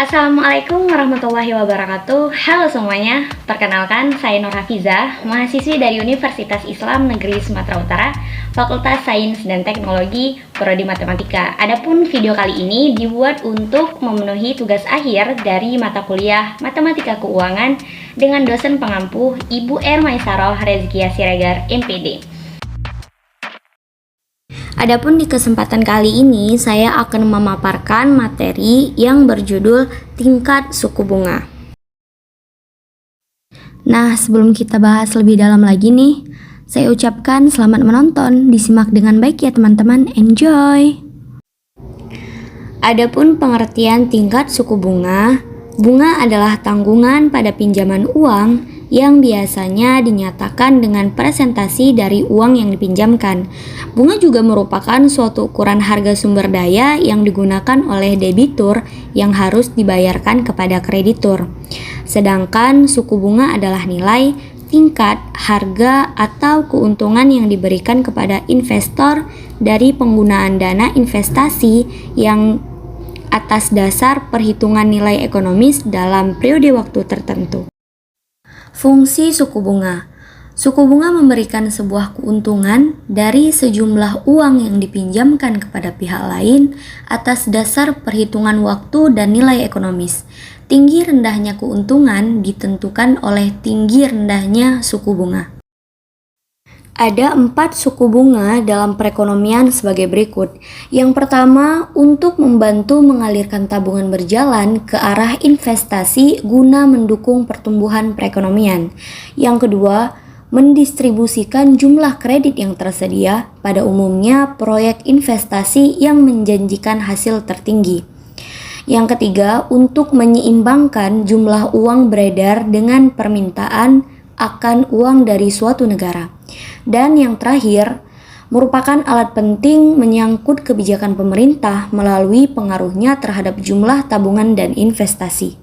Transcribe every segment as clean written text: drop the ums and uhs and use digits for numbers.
Assalamualaikum warahmatullahi wabarakatuh. Halo semuanya, perkenalkan saya Nur Hafizah, mahasiswi dari Universitas Islam Negeri Sumatera Utara, Fakultas Sains dan Teknologi, Prodi Matematika. Adapun video kali ini dibuat untuk memenuhi tugas akhir dari mata kuliah Matematika Keuangan dengan dosen pengampu Ibu Maisarah Rezkia Siregar, MPD. Adapun di kesempatan kali ini saya akan memaparkan materi yang berjudul tingkat suku bunga. Nah, sebelum kita bahas lebih dalam lagi nih, saya ucapkan selamat menonton, disimak dengan baik ya teman-teman, enjoy! Adapun pengertian tingkat suku bunga, bunga adalah tanggungan pada pinjaman uang yang biasanya dinyatakan dengan presentasi dari uang yang dipinjamkan. Bunga juga merupakan suatu ukuran harga sumber daya yang digunakan oleh debitur yang harus dibayarkan kepada kreditur. Sedangkan suku bunga adalah nilai, tingkat, harga, atau keuntungan yang diberikan kepada investor dari penggunaan dana investasi yang atas dasar perhitungan nilai ekonomis dalam periode waktu tertentu. Fungsi suku bunga. Suku bunga memberikan sebuah keuntungan dari sejumlah uang yang dipinjamkan kepada pihak lain atas dasar perhitungan waktu dan nilai ekonomis. Tinggi rendahnya keuntungan ditentukan oleh tinggi rendahnya suku bunga. Ada 4 suku bunga dalam perekonomian sebagai berikut. Yang pertama, untuk membantu mengalirkan tabungan berjalan ke arah investasi guna mendukung pertumbuhan perekonomian. Yang kedua, mendistribusikan jumlah kredit yang tersedia, pada umumnya proyek investasi yang menjanjikan hasil tertinggi. Yang ketiga, untuk menyeimbangkan jumlah uang beredar dengan permintaan akan uang dari suatu negara. Dan yang terakhir, merupakan alat penting menyangkut kebijakan pemerintah melalui pengaruhnya terhadap jumlah tabungan dan investasi.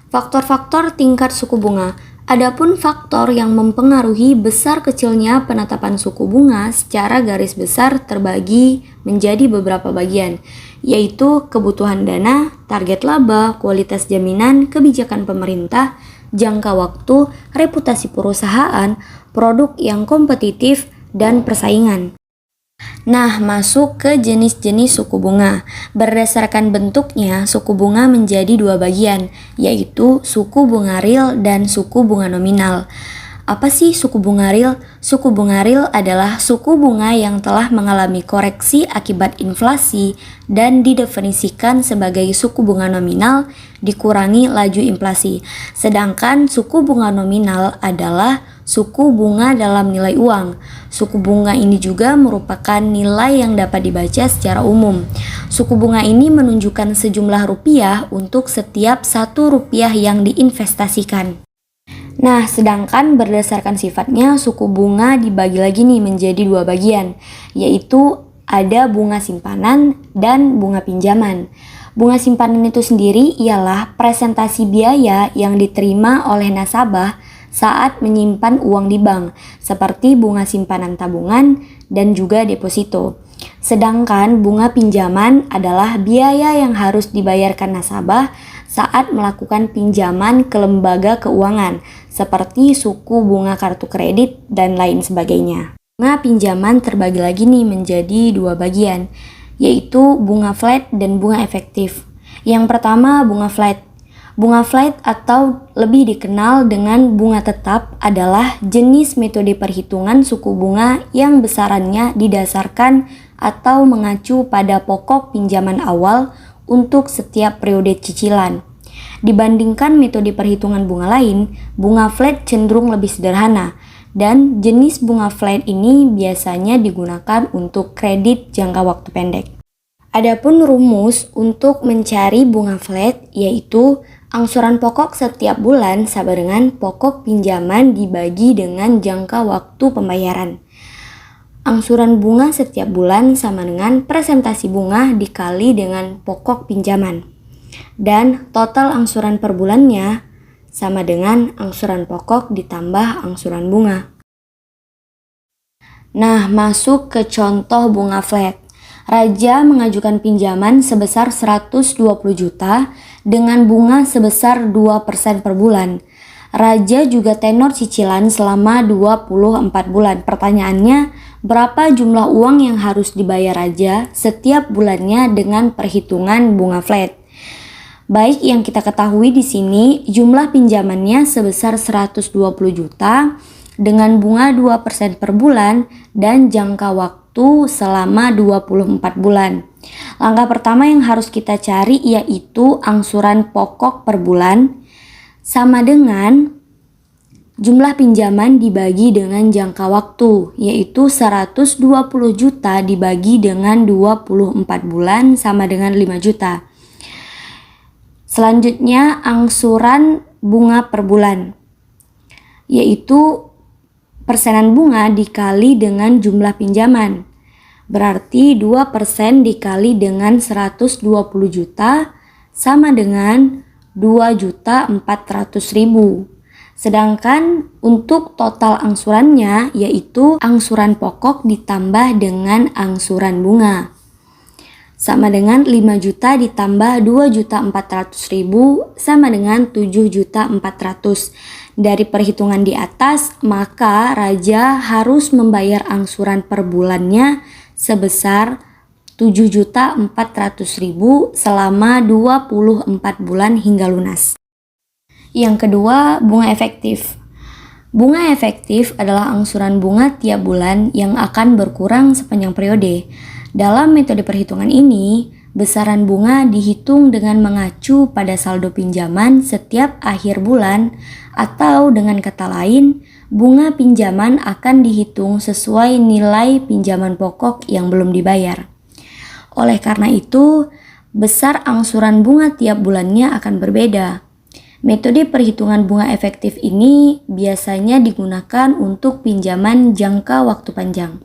Faktor-faktor tingkat suku bunga. Adapun faktor yang mempengaruhi besar kecilnya penetapan suku bunga secara garis besar terbagi menjadi beberapa bagian, yaitu kebutuhan dana, target laba, kualitas jaminan, kebijakan pemerintah, jangka waktu, reputasi perusahaan, produk yang kompetitif, dan persaingan. Nah, masuk ke jenis-jenis suku bunga. Berdasarkan bentuknya, suku bunga menjadi 2 bagian, yaitu suku bunga real dan suku bunga nominal. Apa sih suku bunga real? Suku bunga real adalah suku bunga yang telah mengalami koreksi akibat inflasi dan didefinisikan sebagai suku bunga nominal dikurangi laju inflasi. Sedangkan suku bunga nominal adalah suku bunga dalam nilai uang. Suku bunga ini juga merupakan nilai yang dapat dibaca secara umum. Suku bunga ini menunjukkan sejumlah rupiah untuk setiap 1 rupiah yang diinvestasikan. Nah, sedangkan berdasarkan sifatnya, suku bunga dibagi lagi nih menjadi 2 bagian, yaitu ada bunga simpanan dan bunga pinjaman. Bunga simpanan itu sendiri ialah presentasi biaya yang diterima oleh nasabah saat menyimpan uang di bank, seperti bunga simpanan tabungan dan juga deposito. Sedangkan bunga pinjaman adalah biaya yang harus dibayarkan nasabah saat melakukan pinjaman ke lembaga keuangan, seperti suku bunga kartu kredit dan lain sebagainya. Bunga pinjaman terbagi lagi nih menjadi 2 bagian, yaitu bunga flat dan bunga efektif. Yang pertama, bunga flat. Bunga flat atau lebih dikenal dengan bunga tetap adalah jenis metode perhitungan suku bunga yang besarannya didasarkan atau mengacu pada pokok pinjaman awal untuk setiap periode cicilan. Dibandingkan metode perhitungan bunga lain, bunga flat cenderung lebih sederhana, dan jenis bunga flat ini biasanya digunakan untuk kredit jangka waktu pendek. Adapun rumus untuk mencari bunga flat yaitu angsuran pokok setiap bulan sama dengan pokok pinjaman dibagi dengan jangka waktu pembayaran. Angsuran bunga setiap bulan sama dengan presentasi bunga dikali dengan pokok pinjaman. Dan total angsuran per bulannya sama dengan angsuran pokok ditambah angsuran bunga. Nah, masuk ke contoh bunga flat. Raja mengajukan pinjaman sebesar 120 juta dengan bunga sebesar 2% per bulan. Raja juga tenor cicilan selama 24 bulan. Pertanyaannya, berapa jumlah uang yang harus dibayar Raja setiap bulannya dengan perhitungan bunga flat? Baik, yang kita ketahui di sini jumlah pinjamannya sebesar 120 juta dengan bunga 2% per bulan dan jangka waktu selama 24 bulan. Langkah pertama yang harus kita cari yaitu angsuran pokok per bulan sama dengan jumlah pinjaman dibagi dengan jangka waktu, yaitu 120 juta dibagi dengan 24 bulan sama dengan 5 juta. Selanjutnya angsuran bunga per bulan, yaitu persenan bunga dikali dengan jumlah pinjaman. Berarti 2% dikali dengan 120 juta sama dengan 2.400.000. Sedangkan untuk total angsurannya yaitu angsuran pokok ditambah dengan angsuran bunga. Sama dengan 5 juta ditambah 2.400.000 sama dengan 7.400.000. Dari perhitungan di atas, maka Raja harus membayar angsuran per bulannya sebesar 7.400.000 selama 24 bulan hingga lunas. Yang kedua, bunga efektif. Bunga efektif adalah angsuran bunga tiap bulan yang akan berkurang sepanjang periode. Dalam metode perhitungan ini, besaran bunga dihitung dengan mengacu pada saldo pinjaman setiap akhir bulan, atau dengan kata lain, bunga pinjaman akan dihitung sesuai nilai pinjaman pokok yang belum dibayar. Oleh karena itu, besar angsuran bunga tiap bulannya akan berbeda. Metode perhitungan bunga efektif ini biasanya digunakan untuk pinjaman jangka waktu panjang.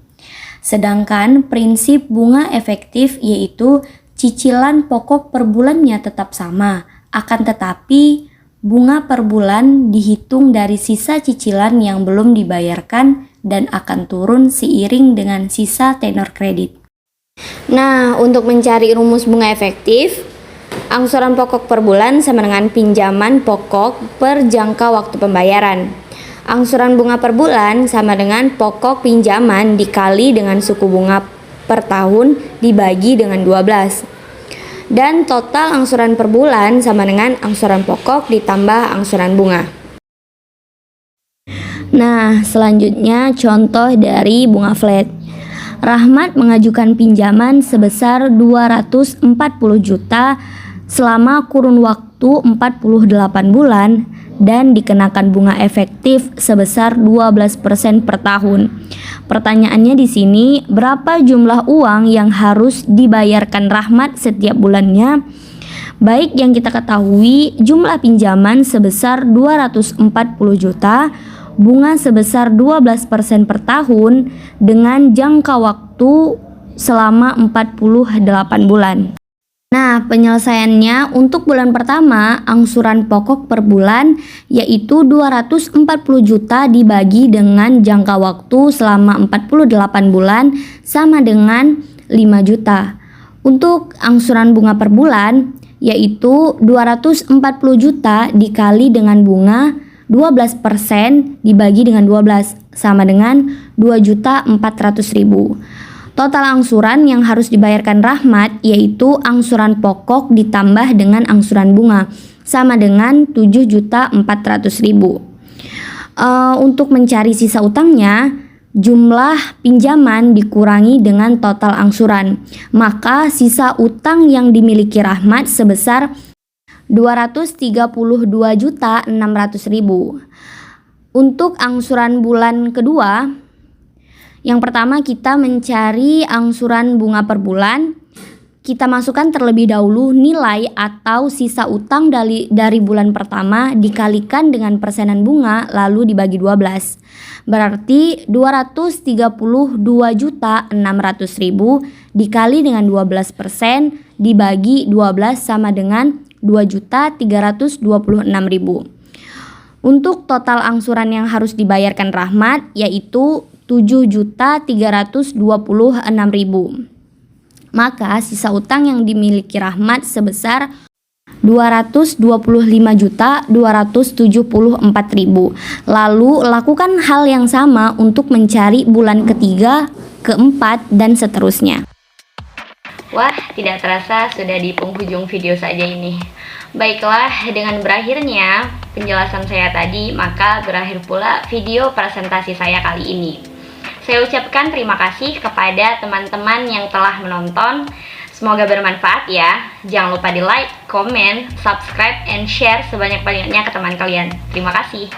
Sedangkan prinsip bunga efektif yaitu cicilan pokok per bulannya tetap sama, akan tetapi bunga per bulan dihitung dari sisa cicilan yang belum dibayarkan dan akan turun seiring dengan sisa tenor kredit. Nah, untuk mencari rumus bunga efektif, angsuran pokok per bulan sama dengan pinjaman pokok per jangka waktu pembayaran. Angsuran bunga per bulan sama dengan pokok pinjaman dikali dengan suku bunga per tahun dibagi dengan 12. Dan total angsuran per bulan sama dengan angsuran pokok ditambah angsuran bunga. Nah, selanjutnya contoh dari bunga flat. Rahmat mengajukan pinjaman sebesar 240 juta selama kurun waktu 48 bulan dan dikenakan bunga efektif sebesar 12% per tahun. Pertanyaannya di sini, berapa jumlah uang yang harus dibayarkan Rahmat setiap bulannya? Baik, yang kita ketahui jumlah pinjaman sebesar 240 juta, bunga sebesar 12% per tahun dengan jangka waktu selama 48 bulan. Nah, penyelesaiannya untuk bulan pertama, angsuran pokok per bulan yaitu 240 juta dibagi dengan jangka waktu selama 48 bulan sama dengan 5 juta. Untuk angsuran bunga per bulan yaitu 240 juta dikali dengan bunga 12% dibagi dengan 12 sama dengan 2.400.000. Total angsuran yang harus dibayarkan Rahmat yaitu angsuran pokok ditambah dengan angsuran bunga sama dengan 7.400.000. Untuk mencari sisa utangnya, jumlah pinjaman dikurangi dengan total angsuran. Maka sisa utang yang dimiliki Rahmat sebesar 232.600.000. Untuk angsuran bulan kedua, yang pertama kita mencari angsuran bunga per bulan. Kita masukkan terlebih dahulu nilai atau sisa utang dari bulan pertama dikalikan dengan persenan bunga lalu dibagi 12. Berarti 232.600.000 dikali dengan 12% dibagi 12 sama dengan 2.326.000. Untuk total angsuran yang harus dibayarkan Rahmat yaitu 7.326.000. Maka sisa utang yang dimiliki Rahmat sebesar 225.274.000. Lalu lakukan hal yang sama untuk mencari bulan ketiga, keempat, dan seterusnya. Wah, tidak terasa sudah di penghujung video saja ini. Baiklah, dengan berakhirnya penjelasan saya tadi, maka berakhir pula video presentasi saya kali ini. Saya ucapkan terima kasih kepada teman-teman yang telah menonton. Semoga bermanfaat ya. Jangan lupa di like, comment, subscribe, and share sebanyak-banyaknya ke teman kalian. Terima kasih.